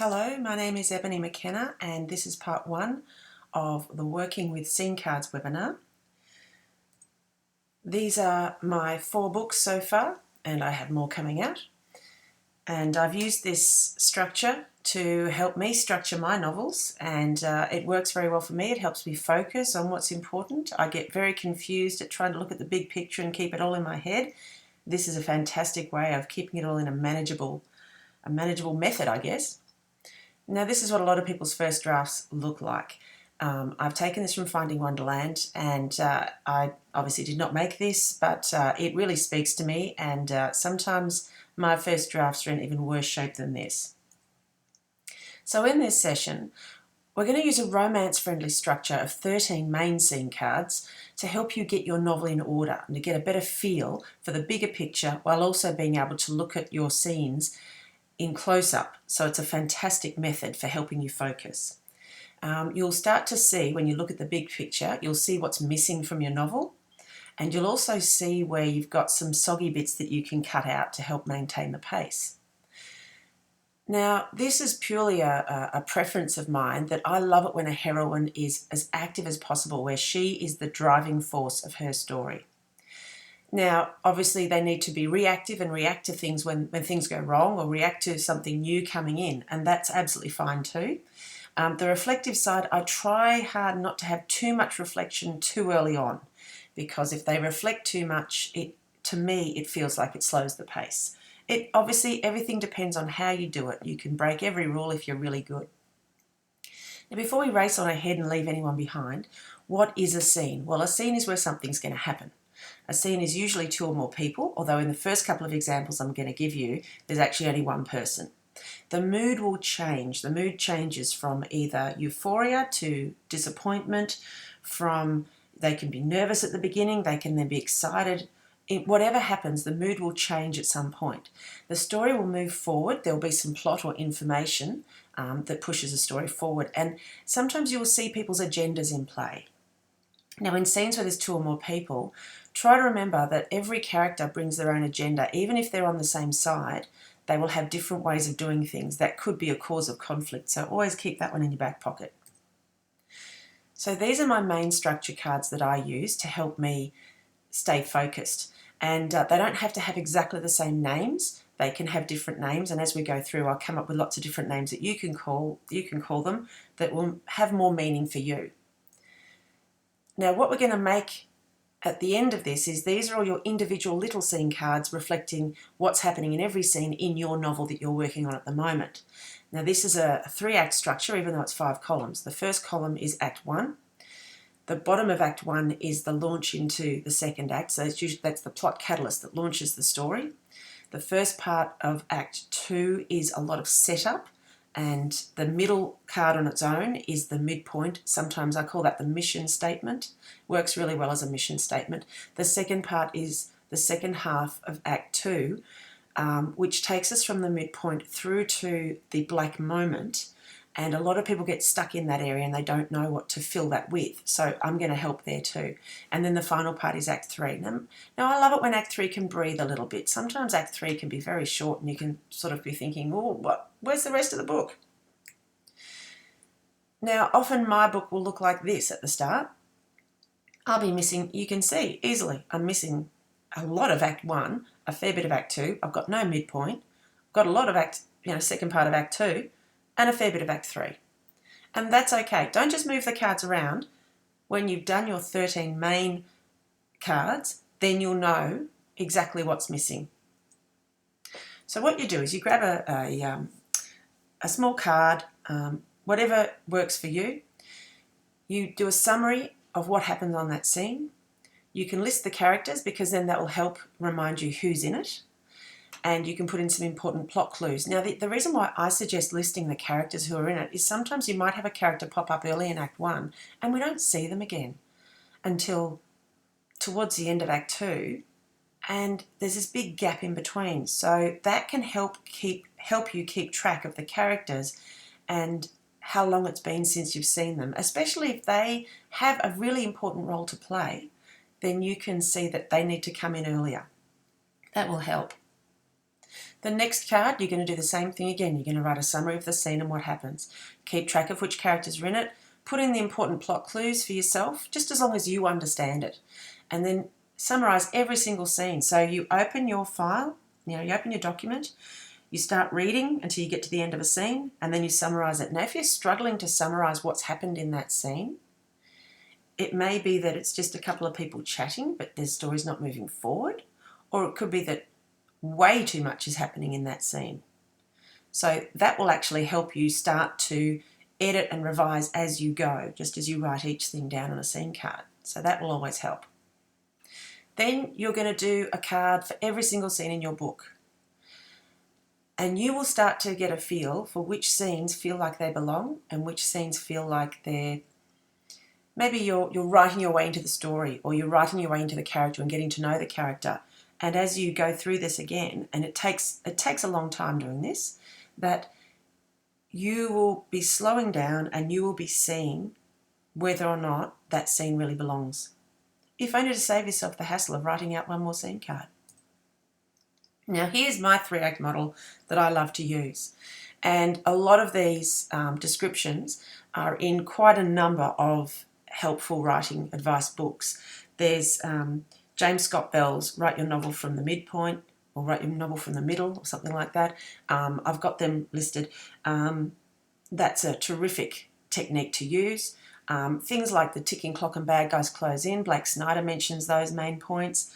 Hello, my name is Ebony McKenna and this is part one of the Working with Scene Cards webinar. These are my 4 books so far and I have more coming out. And I've used this structure to help me structure my novels, and it works very well for me. It helps me focus on what's important. I get very confused at trying to look at the big picture and keep it all in my head. This is a fantastic way of keeping it all in a manageable method, I guess. Now, this is what a lot of people's first drafts look like. I've taken this from Finding Wonderland, and I obviously did not make this, but it really speaks to me, and sometimes my first drafts are in even worse shape than this. So in this session, we're going to use a romance-friendly structure of 13 main scene cards to help you get your novel in order and to get a better feel for the bigger picture while also being able to look at your scenes in close-up. So it's a fantastic method for helping you focus. You'll start to see, when you look at the big picture, you'll see what's missing from your novel, and you'll also see where you've got some soggy bits that you can cut out to help maintain the pace. Now, this is purely a preference of mine, that I love it when a heroine is as active as possible, where she is the driving force of her story. Now, obviously, they need to be reactive and react to things when things go wrong, or react to something new coming in, and that's absolutely fine too. The reflective side, I try hard not to have too much reflection too early on, because if they reflect too much, to me, it feels like it slows the pace. Obviously, everything depends on how you do it. You can break every rule if you're really good. Now, before we race on ahead and leave anyone behind, what is a scene? Well, a scene is where something's going to happen. A scene is usually 2 or more people, although in the first couple of examples I'm going to give you, there's actually only 1 person. The mood will change. The mood changes from either euphoria to disappointment, they can be nervous at the beginning, they can then be excited. Whatever happens, the mood will change at some point. The story will move forward. There'll be some plot or information that pushes the story forward, and sometimes you'll see people's agendas in play. Now, in scenes where there's 2 or more people, try to remember that every character brings their own agenda. Even if they're on the same side, they will have different ways of doing things. That could be a cause of conflict, so always keep that one in your back pocket. So these are my main structure cards that I use to help me stay focused. And they don't have to have exactly the same names. They can have different names, and as we go through, I'll come up with lots of different names that you can call them that will have more meaning for you. Now, what we're going to make at the end of this is these are all your individual little scene cards reflecting what's happening in every scene in your novel that you're working on at the moment. Now, this is a 3-act structure, even though it's 5 columns. The first column is Act 1. The bottom of Act 1 is the launch into the second act, so that's the plot catalyst that launches the story. The first part of Act 2 is a lot of setup, and the middle card on its own is the midpoint. Sometimes I call that the mission statement. Works really well as a mission statement. The second part is the second half of Act 2, which takes us from the midpoint through to the black moment. And a lot of people get stuck in that area and they don't know what to fill that with. So I'm going to help there too. And then the final part is Act 3. Now I love it when Act 3 can breathe a little bit. Sometimes Act 3 can be very short and you can sort of be thinking, oh, where's the rest of the book? Now, often my book will look like this at the start. I'll be missing, you can see easily, I'm missing a lot of Act 1, a fair bit of Act 2. I've got no midpoint. I've got a lot of second part of Act 2. And a fair bit of Act 3. And that's okay. Don't just move the cards around. When you've done your 13 main cards, then you'll know exactly what's missing. So what you do is you grab a small card, whatever works for you. You do a summary of what happened on that scene. You can list the characters, because then that will help remind you who's in it. And you can put in some important plot clues. Now, the reason why I suggest listing the characters who are in it is sometimes you might have a character pop up early in Act 1 and we don't see them again until towards the end of Act 2, and there's this big gap in between. So that can help you keep track of the characters and how long it's been since you've seen them, especially if they have a really important role to play. Then you can see that they need to come in earlier. That will help. The next card, you're going to do the same thing again. You're going to write a summary of the scene and what happens. Keep track of which characters are in it. Put in the important plot clues for yourself, just as long as you understand it. And then summarise every single scene. So you open your file, you open your document, you start reading until you get to the end of a scene, and then you summarise it. Now, if you're struggling to summarise what's happened in that scene, it may be that it's just a couple of people chatting, but their story's not moving forward, or it could be that way too much is happening in that scene. So that will actually help you start to edit and revise as you go, just as you write each thing down on a scene card. So that will always help. Then you're going to do a card for every single scene in your book. And you will start to get a feel for which scenes feel like they belong and which scenes feel like maybe you're writing your way into the story, or you're writing your way into the character and getting to know the character. And as you go through this again, and it takes a long time doing this, that you will be slowing down and you will be seeing whether or not that scene really belongs, if only to save yourself the hassle of writing out one more scene card. Now, here's my 3-act model that I love to use. And a lot of these descriptions are in quite a number of helpful writing advice books. There's James Scott Bell's Write Your Novel from the Midpoint, or Write Your Novel from the Middle, or something like that. I've got them listed. That's a terrific technique to use. Things like The Ticking Clock and Bad Guys Close In, Blake Snyder mentions those main points.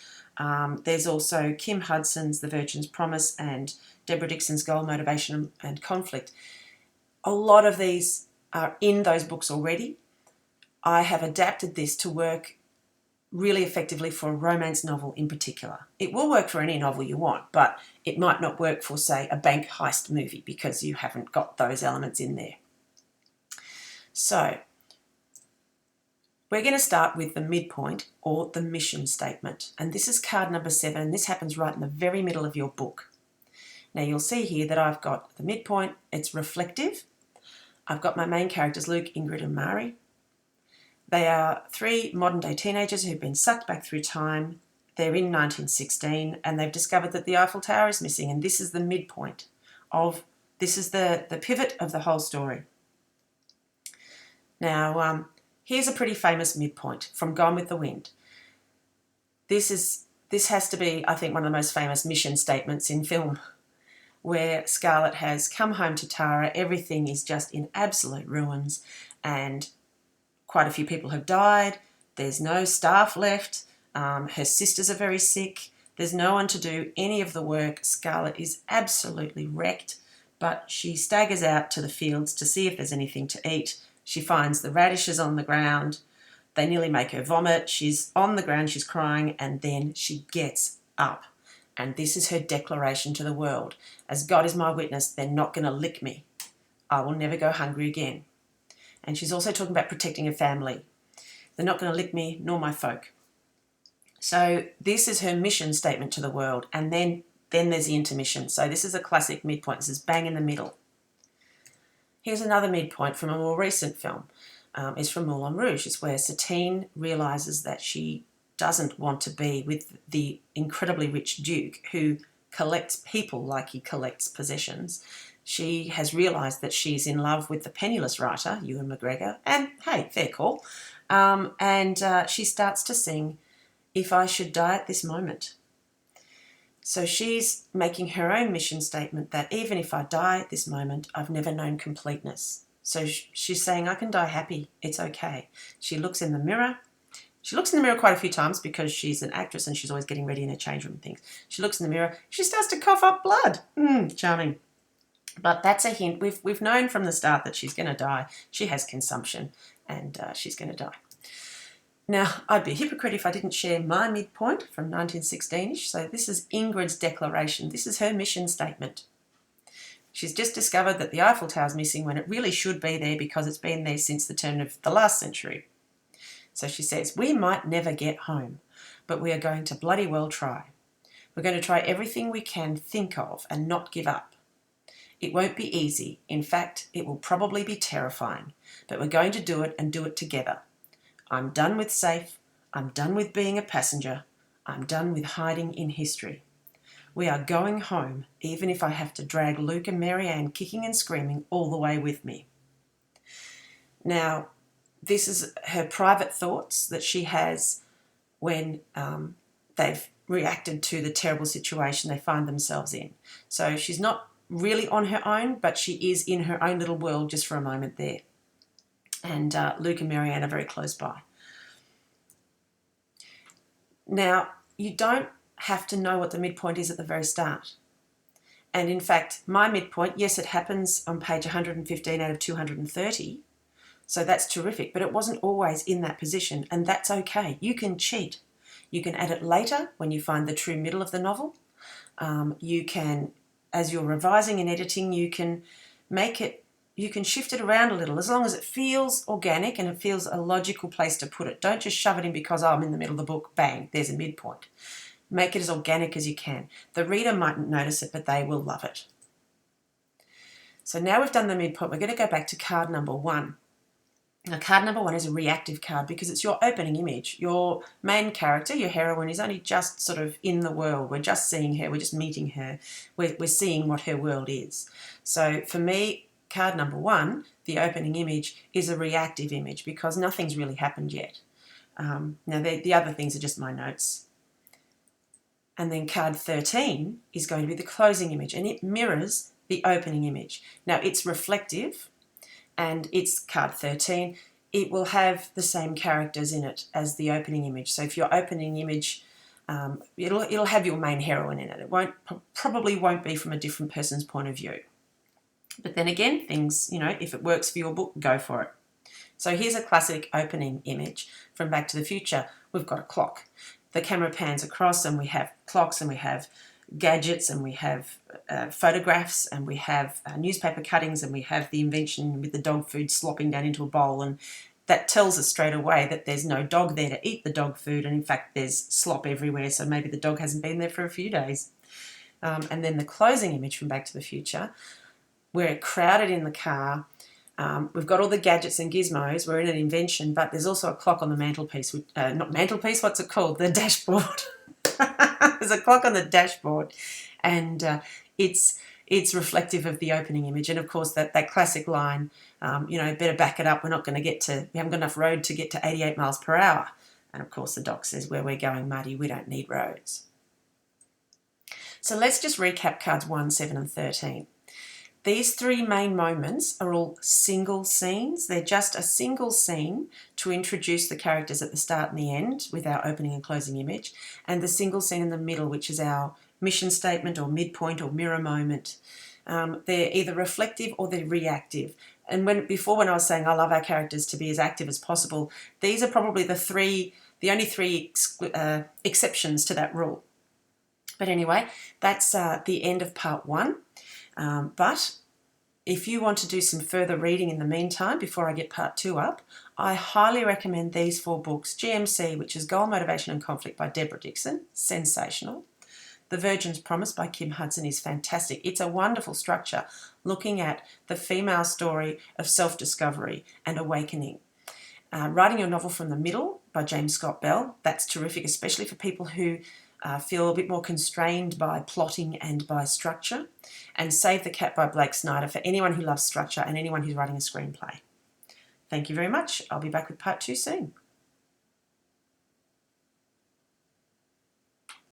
There's also Kim Hudson's The Virgin's Promise and Deborah Dixon's Goal, Motivation and Conflict. A lot of these are in those books already. I have adapted this to work really effectively for a romance novel in particular. It will work for any novel you want, but it might not work for, say, a bank heist movie because you haven't got those elements in there. So we're going to start with the midpoint, or the mission statement. And this is card number 7, and this happens right in the very middle of your book. Now you'll see here that I've got the midpoint, it's reflective. I've got my main characters, Luke, Ingrid and Mari. They are 3 modern-day teenagers who've been sucked back through time. They're in 1916, and they've discovered that the Eiffel Tower is missing, and this is the midpoint this is the pivot of the whole story. Now, here's a pretty famous midpoint from Gone with the Wind. This has to be, I think, one of the most famous mission statements in film, where Scarlett has come home to Tara, everything is just in absolute ruins, and quite a few people have died, there's no staff left, her sisters are very sick, there's no one to do any of the work. Scarlett is absolutely wrecked, but she staggers out to the fields to see if there's anything to eat. She finds the radishes on the ground, they nearly make her vomit, she's on the ground, she's crying, and then she gets up. And this is her declaration to the world. As God is my witness, they're not going to lick me. I will never go hungry again. And she's also talking about protecting her family. They're not going to lick me nor my folk. So this is her mission statement to the world. And then there's the intermission. So this is a classic midpoint. This is bang in the middle. Here's another midpoint from a more recent film. It's from Moulin Rouge. It's where Satine realises that she doesn't want to be with the incredibly rich Duke who collects people like he collects possessions. She has realised that she's in love with the penniless writer, Ewan McGregor, and hey, fair call. She starts to sing, "If I Should Die at This Moment." So she's making her own mission statement that even if I die at this moment, I've never known completeness. So she's saying, I can die happy, it's okay. She looks in the mirror. She looks in the mirror quite a few times because she's an actress and she's always getting ready in her change room and things. She looks in the mirror, she starts to cough up blood. Charming. But that's a hint. We've known from the start that she's going to die. She has consumption and she's going to die. Now, I'd be a hypocrite if I didn't share my midpoint from 1916-ish. So this is Ingrid's declaration. This is her mission statement. She's just discovered that the Eiffel Tower's missing when it really should be there because it's been there since the turn of the last century. So she says, we might never get home, but we are going to bloody well try. We're going to try everything we can think of and not give up. It won't be easy. In fact, it will probably be terrifying, but we're going to do it and do it together. I'm done with safe. I'm done with being a passenger. I'm done with hiding in history. We are going home, even if I have to drag Luke and Marianne kicking and screaming all the way with me. Now, this is her private thoughts that she has when they've reacted to the terrible situation they find themselves in. So she's not really on her own, but she is in her own little world just for a moment there. And Luke and Marianne are very close by. Now, you don't have to know what the midpoint is at the very start. And in fact, my midpoint, yes, it happens on page 115 out of 230. So that's terrific, but it wasn't always in that position, and that's okay. You can cheat. You can add it later when you find the true middle of the novel. You can, as you're revising and editing, you can make it, you can shift it around a little as long as it feels organic and it feels a logical place to put it. Don't just shove it in because, oh, I'm in the middle of the book, bang, there's a midpoint. Make it as organic as you can. The reader mightn't notice it, but they will love it. So now we've done the midpoint, we're going to go back to card number 1. Now, card number 1 is a reactive card because it's your opening image. Your main character, your heroine, is only just sort of in the world. We're just seeing her. We're just meeting her. We're seeing what her world is. So for me, card number 1, the opening image, is a reactive image because nothing's really happened yet. Now, the other things are just my notes. And then card 13 is going to be the closing image, and it mirrors the opening image. Now, it's reflective, and it's card 13. It will have the same characters in it as the opening image. So if your opening image, it'll have your main heroine in it. It probably won't be from a different person's point of view. But then again, things, if it works for your book, go for it. So here's a classic opening image from Back to the Future. We've got a clock. The camera pans across and we have clocks and we have gadgets and we have photographs and we have newspaper cuttings and we have the invention with the dog food slopping down into a bowl, and that tells us straight away that there's no dog there to eat the dog food, and in fact there's slop everywhere, so maybe the dog hasn't been there for a few days. And then the closing image from Back to the Future, we're crowded in the car. We've got all the gadgets and gizmos. We're in an invention, but there's also a clock on the mantelpiece. Not mantelpiece, what's it called? The dashboard. There's a clock on the dashboard, and it's reflective of the opening image. And of course, that classic line, better back it up. We haven't got enough road to get to 88 miles per hour. And of course, the doc says, where we're going, Marty, we don't need roads. So let's just recap cards 1, 7, and 13. These 3 main moments are all single scenes. They're just a single scene to introduce the characters at the start and the end with our opening and closing image, and the single scene in the middle, which is our mission statement or midpoint or mirror moment. They're either reflective or they're reactive. And when I was saying I love our characters to be as active as possible, these are probably the only 3 exceptions to that rule. But anyway, that's the end of part 1. But if you want to do some further reading in the meantime, before I get part 2 up, I highly recommend these 4 books. GMC, which is Goal, Motivation and Conflict by Deborah Dixon, sensational. The Virgin's Promise by Kim Hudson is fantastic. It's a wonderful structure looking at the female story of self-discovery and awakening. Writing Your Novel from the Middle by James Scott Bell, that's terrific, especially for people who feel a bit more constrained by plotting and by structure. And Save the Cat by Blake Snyder for anyone who loves structure and anyone who's writing a screenplay. Thank you very much. I'll be back with part 2 soon.